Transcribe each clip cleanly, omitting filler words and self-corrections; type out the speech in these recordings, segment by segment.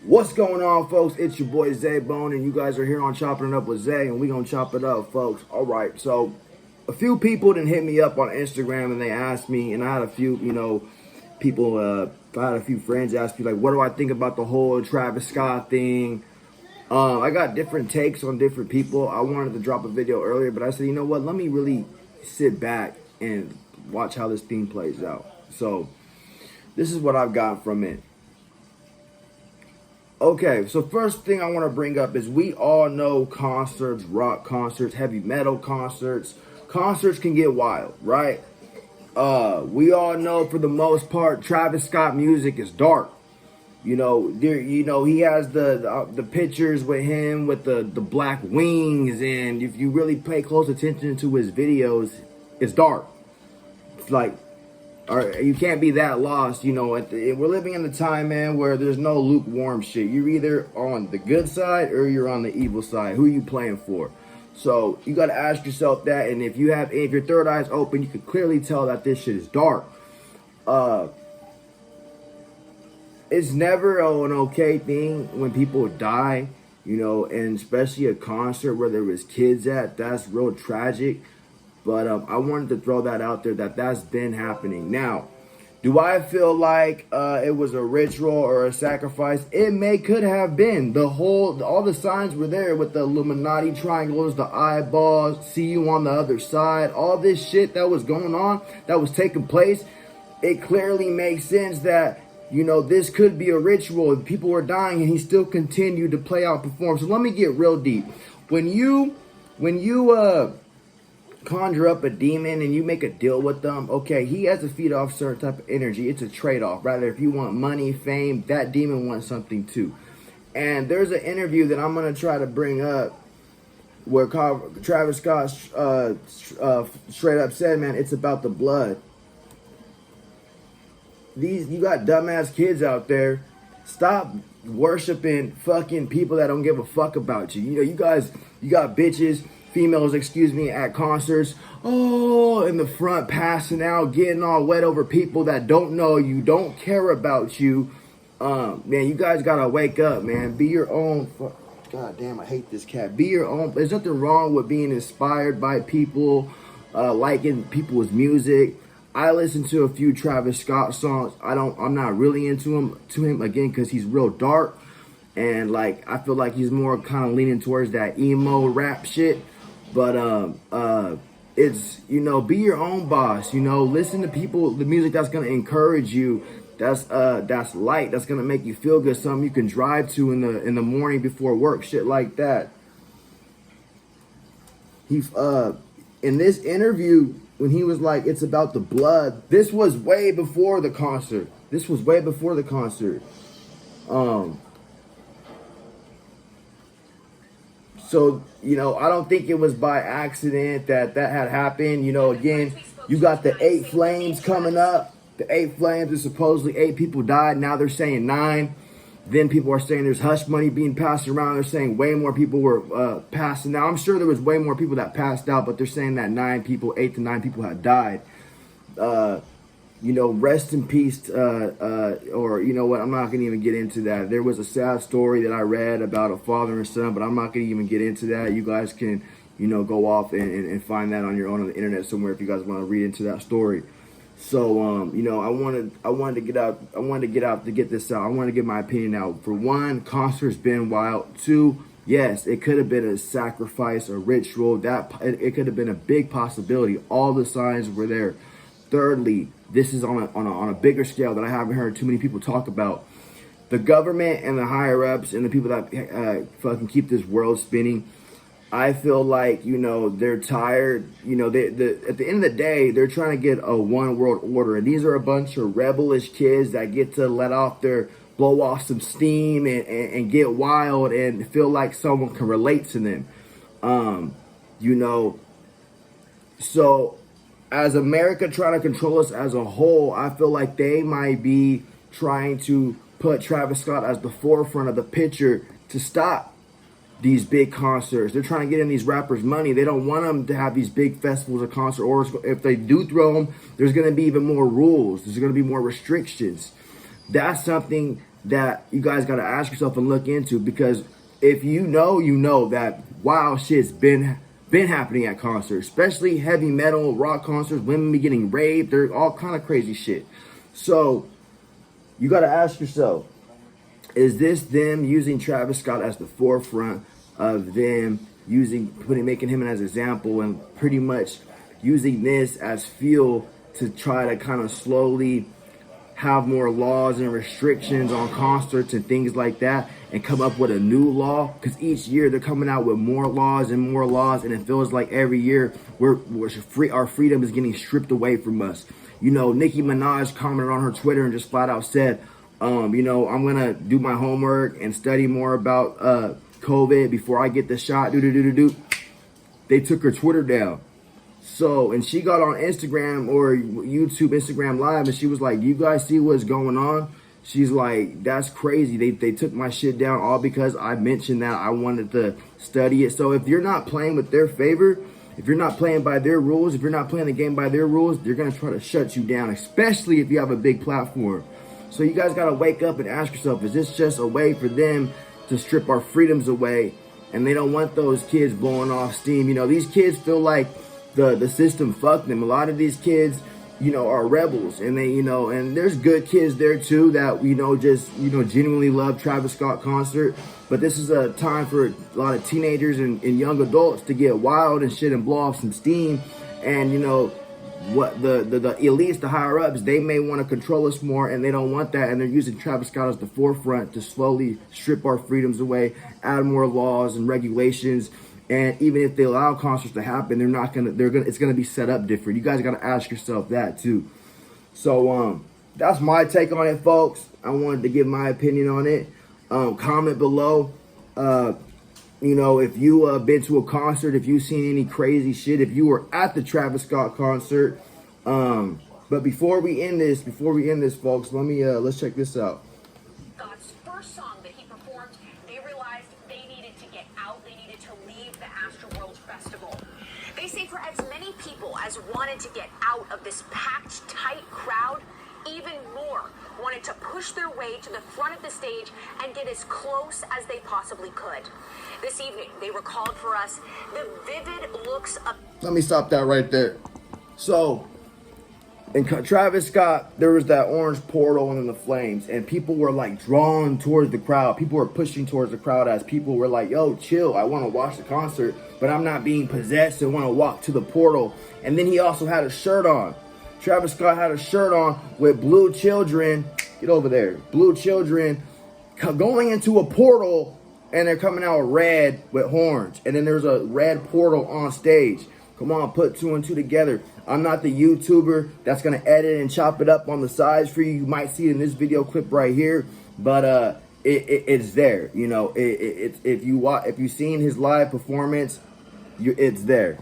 What's going on, folks? It's your boy Zay Bone, and you guys are here on Chopping It Up with Zay, and we gonna chop it up, folks. All right, so a few people didn't hit me up on Instagram, and they asked me, and I had a few, people. I had a few friends ask me, like, what do I think about the whole Travis Scott thing? I got different takes on different people. I wanted to drop a video earlier, but I said, you know what? Let me really sit back and watch how this thing plays out. So this is what I've got from it. Okay, so first thing I want to bring up is we all know concerts, rock concerts, heavy metal concerts. Concerts can get wild, right? We all know for the most part, Travis Scott music is dark. He has the pictures with him with the black wings, and if you really pay close attention to his videos, it's dark. It's like, or you can't be that lost, we're living in the time, man, where there's no lukewarm shit. You're either on the good side or you're on the evil side. Who are you playing for? So you got to ask yourself that. And if your third eye's open, you can clearly tell that this shit is dark. It's never an okay thing when people die, and especially a concert where there was kids at. That's real tragic. But I wanted to throw that out there that's been happening. Now, do I feel like it was a ritual or a sacrifice? Could have been. All the signs were there with the Illuminati triangles, the eyeballs, see you on the other side, all this shit that was going on, that was taking place. It clearly makes sense that, this could be a ritual. People were dying and he still continued to play out, perform. So let me get real deep. When you conjure up a demon and you make a deal with them, okay, he has to feed off certain type of energy. It's a trade-off. Rather, if you want money, fame, that demon wants something too. And there's an interview that I'm going to try to bring up where Travis Scott straight up said, man, it's about the blood. You got dumbass kids out there. Stop worshiping fucking people that don't give a fuck about you. You got bitches, females, at concerts, in the front, passing out, getting all wet over people that don't know you, don't care about you. Man, you guys gotta wake up, man. Be your own. God damn, I hate this cat. Be your own. There's nothing wrong with being inspired by people, liking people's music. I listen to a few Travis Scott songs. I'm not really into him again, because he's real dark. And I feel like he's more kind of leaning towards that emo rap shit. But it's, be your own boss. Listen to the music that's gonna encourage you. That's light. That's gonna make you feel good. Something you can drive to in the morning before work. Shit like that. In this interview, when he was like, it's about the blood. This was way before the concert. So, I don't think it was by accident that had happened. Again, you got the 8 flames coming up. The 8 flames is supposedly 8 people died. Now they're saying 9. Then people are saying there's hush money being passed around. They're saying way more people were passing. Now, I'm sure there was way more people that passed out, but they're saying that 8 to 9 people had died. Rest in peace, or you know what, I'm not going to even get into that. There was a sad story that I read about a father and son, but I'm not going to even get into that. You guys can, go off and find that on your own on the internet somewhere if you guys want to read into that story. So, I wanted to get out to get this out. I wanted to get my opinion out. For one, concert's been wild. 2, yes, it could have been a sacrifice, a ritual. It could have been a big possibility. All the signs were there. Thirdly, this is on a bigger scale that I haven't heard too many people talk about. The government and the higher ups and the people that fucking keep this world spinning, I feel like, they're tired. At the end of the day, they're trying to get a one world order. And these are a bunch of rebellish kids that get to blow off some steam and get wild and feel like someone can relate to them. So as America trying to control us as a whole, I feel like they might be trying to put Travis Scott as the forefront of the picture to stop these big concerts. They're trying to get in these rappers' money. They don't want them to have these big festivals or concerts. Or if they do throw them, there's going to be even more rules. There's going to be more restrictions. That's something that you guys got to ask yourself and look into, because if you know that wild shit's been happening at concerts, especially heavy metal, rock concerts, women be getting raped, they're all kind of crazy shit. So you got to ask yourself, is this them using Travis Scott as the forefront of them making him as an example, and pretty much using this as fuel to try to kind of slowly have more laws and restrictions on concerts and things like that, and come up with a new law? Because each year they're coming out with more laws, and it feels like every year our freedom is getting stripped away from us. You know, Nicki Minaj commented on her Twitter and just flat out said, you know, I'm gonna do my homework and study more about COVID before I get the shot. They took her Twitter down. So, and she got on Instagram or YouTube, Instagram Live, and she was like, you guys see what's going on? She's like, that's crazy. They took my shit down all because I mentioned that I wanted to study it. So if you're not playing with their favor, if you're not playing by their rules, if you're not playing the game by their rules, they're going to try to shut you down, especially if you have a big platform. So you guys got to wake up and ask yourself, is this just a way for them to strip our freedoms away? And they don't want those kids blowing off steam. You know, these kids feel like the system fucked them. A lot of these kids, you know, are rebels, and they, you know, and there's good kids there too that, you know, just, you know, genuinely love Travis Scott concert. But this is a time for a lot of teenagers and young adults to get wild and shit and blow off some steam. And, you know, what the elites, the higher ups, they may want to control us more, and they don't want that, and they're using Travis Scott as the forefront to slowly strip our freedoms away, add more laws and regulations. And even if they allow concerts to happen, it's gonna be set up different. You guys gotta ask yourself that too. So that's my take on it, folks. I wanted to give my opinion on it. Comment below. You know, if you been to a concert, if you've seen any crazy shit, if you were at the Travis Scott concert. But before we end this, folks, let's check this out. Scott's first song that he performed, they realized they needed to get out. They needed to leave the Astroworld Festival. They say for as many people as wanted to get out of this packed, tight crowd, even more wanted to push their way to the front of the stage and get as close as they possibly could. This evening, they recalled for us the vivid looks of... Let me stop that right there. So, in Travis Scott, there was that orange portal and then the flames, and people were like drawn towards the crowd. People were pushing towards the crowd as people were like, yo, chill, I want to watch the concert, but I'm not being possessed and want to walk to the portal. And then he also had a shirt on. Travis Scott had a shirt on with blue children, get over there, blue children going into a portal, and they're coming out red with horns. And then there's a red portal on stage. Come on, put two and two together. I'm not the YouTuber that's going to edit and chop it up on the sides for you. You might see it in this video clip right here, but it's there. You know, if you've seen his live performance, it's there.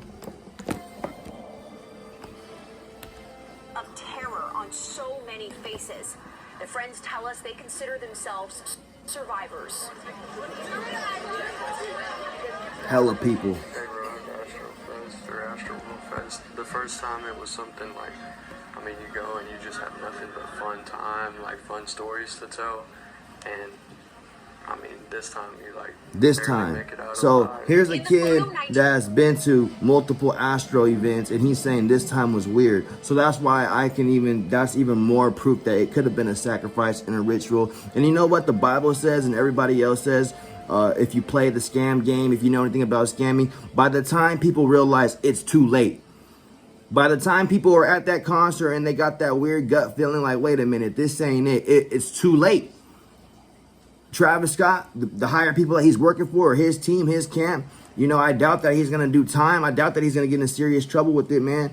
Of terror on so many faces. The friends tell us they consider themselves survivors. Hella people. The first time it was something like, I mean, you go and you just have nothing but fun time, like fun stories to tell. And I mean, this time you like make it out so alive. here's a kid that's been to multiple Astro events, and he's saying this time was weird. So that's why that's even more proof that it could have been a sacrifice and a ritual. And you know what the Bible says and everybody else says? If you play the scam game, if you know anything about scamming, by the time people realize it's too late, by the time people are at that concert and they got that weird gut feeling like, wait a minute, this ain't it, it's too late. Travis Scott, the higher people that he's working for, his team, his camp, you know, I doubt that he's going to do time. I doubt that he's going to get in serious trouble with it, man,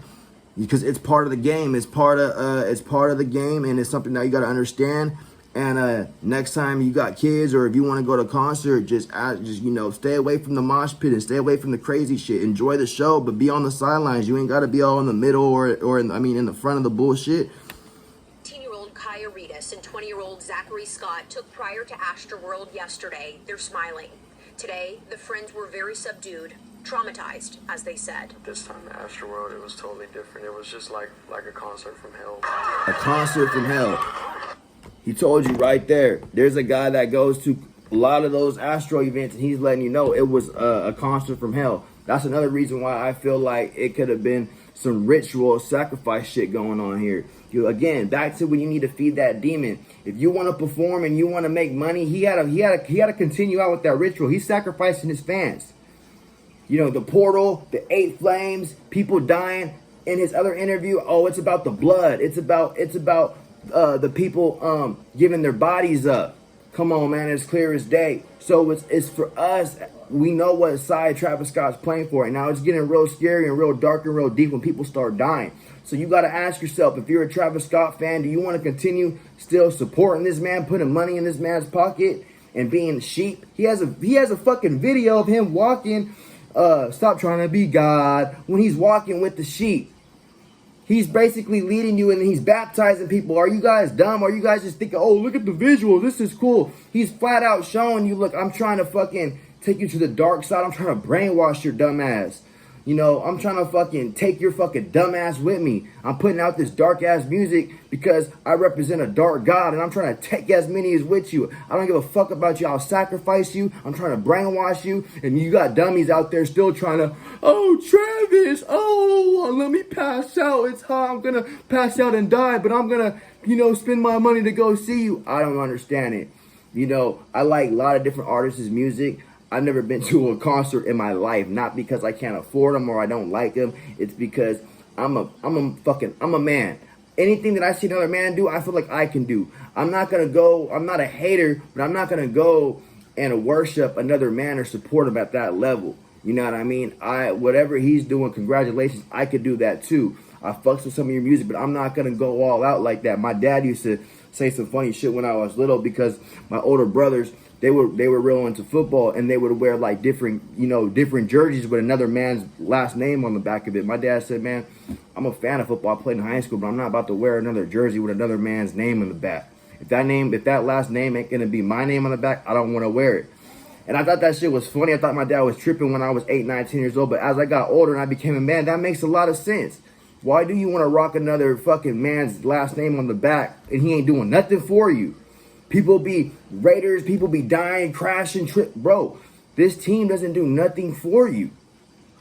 because it's part of the game. It's part of the game, and it's something that you got to understand. And next time you got kids, or if you want to go to a concert, just you know, stay away from the mosh pit and stay away from the crazy shit. Enjoy the show, but be on the sidelines. You ain't got to be all in the middle or in the front of the bullshit. 18-year-old Kaya Reedus and 20-year-old Zachary Scott took prior to Astroworld yesterday. They're smiling. Today, the friends were very subdued, traumatized, as they said. This time at Astroworld, it was totally different. It was just like a concert from hell. A concert from hell. He told you right there. There's a guy that goes to a lot of those Astro events, and he's letting you know it was a concert from hell. That's another reason why I feel like it could have been some ritual sacrifice shit going on here. Again, back to when you need to feed that demon. If you want to perform and you want to make money, he had to continue out with that ritual. He's sacrificing his fans. You know, the portal, the 8 flames, people dying. In his other interview, oh, it's about the blood. It's about the people giving their bodies up. Come on, man, it's clear as day. So it's for us. We know what side Travis Scott's playing for. And now it's getting real scary and real dark and real deep when people start dying. So you got to ask yourself, if you're a Travis Scott fan, do you want to continue still supporting this man, putting money in this man's pocket and being sheep? He has a fucking video of him walking, stop trying to be God, when he's walking with the sheep. He's basically leading you and he's baptizing people. Are you guys dumb? Are you guys just thinking, oh, look at the visual, this is cool? He's flat out showing you, look, I'm trying to fucking take you to the dark side. I'm trying to brainwash your dumb ass. You know, I'm trying to fucking take your fucking dumb ass with me. I'm putting out this dark ass music because I represent a dark God and I'm trying to take as many as with you. I don't give a fuck about you. I'll sacrifice you. I'm trying to brainwash you. And you got dummies out there still trying to, oh, Travis, oh, let me pass out. It's hot. I'm going to pass out and die, but I'm going to, you know, spend my money to go see you. I don't understand it. You know, I like a lot of different artists' music. I've never been to a concert in my life, not because I can't afford them or I don't like them. It's because I'm a man. Anything that I see another man do, I feel like I can do. I'm not going to go, I'm not a hater, but I'm not going to go and worship another man or support him at that level. You know what I mean? Whatever he's doing, congratulations, I could do that too. I fucks with some of your music, but I'm not going to go all out like that. My dad used to say some funny shit when I was little because my older brothers, they were real into football and they would wear like different jerseys with another man's last name on the back of it. My dad said, man, I'm a fan of football. I played in high school, but I'm not about to wear another jersey with another man's name on the back. If that last name ain't going to be my name on the back, I don't want to wear it. And I thought that shit was funny. I thought my dad was tripping when I was 8, 9, 10 years old. But as I got older and I became a man, that makes a lot of sense. Why do you want to rock another fucking man's last name on the back and he ain't doing nothing for you? People be Raiders, people be dying, crashing, bro. This team doesn't do nothing for you.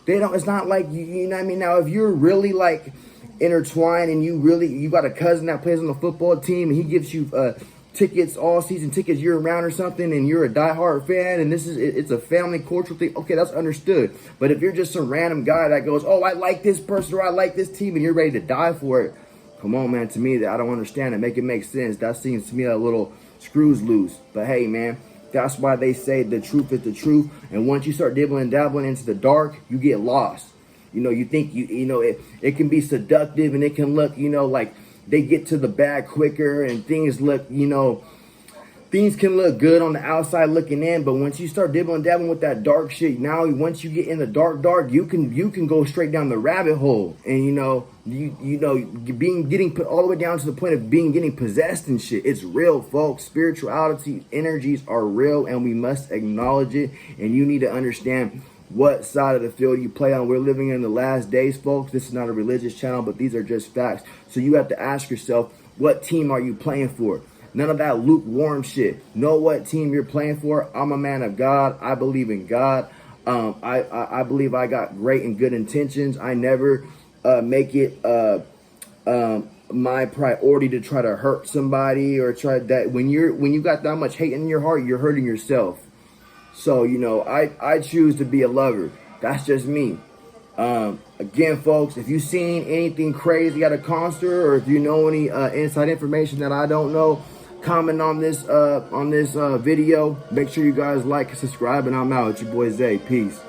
They don't. It's not like you know what I mean. Now, if you're really like intertwined and you got a cousin that plays on the football team and he gives you tickets, all season tickets year round or something, and you're a diehard fan and it's a family cultural thing. Okay, that's understood. But if you're just some random guy that goes, oh, I like this person or I like this team, and you're ready to die for it, come on, man. To me, I don't understand it. Make it make sense. That seems to me a little screws loose. But hey, man, that's why they say the truth is the truth. And once you start dabbling into the dark, you get lost. You know, you think you know it can be seductive and it can look, you know, like they get to the bag quicker and things look, you know, things can look good on the outside looking in, but once you start dabbling with that dark shit, now once you get in the dark, you can go straight down the rabbit hole, and getting put all the way down to the point of getting possessed and shit. It's real, folks. Spirituality energies are real, and we must acknowledge it. And you need to understand what side of the field you play on. We're living in the last days, folks. This is not a religious channel, but these are just facts. So you have to ask yourself, what team are you playing for? None of that lukewarm shit. Know what team you're playing for. I'm a man of God. I believe in God. I believe I got great and good intentions. I never make it my priority to try to hurt somebody or try that. When you got that much hate in your heart, you're hurting yourself. So, you know, I choose to be a lover. That's just me. Again, folks, if you've seen anything crazy at a concert or if you know any inside information that I don't know, comment on this video. Make sure you guys like and subscribe, and I'm out. It's your boy Zay. Peace.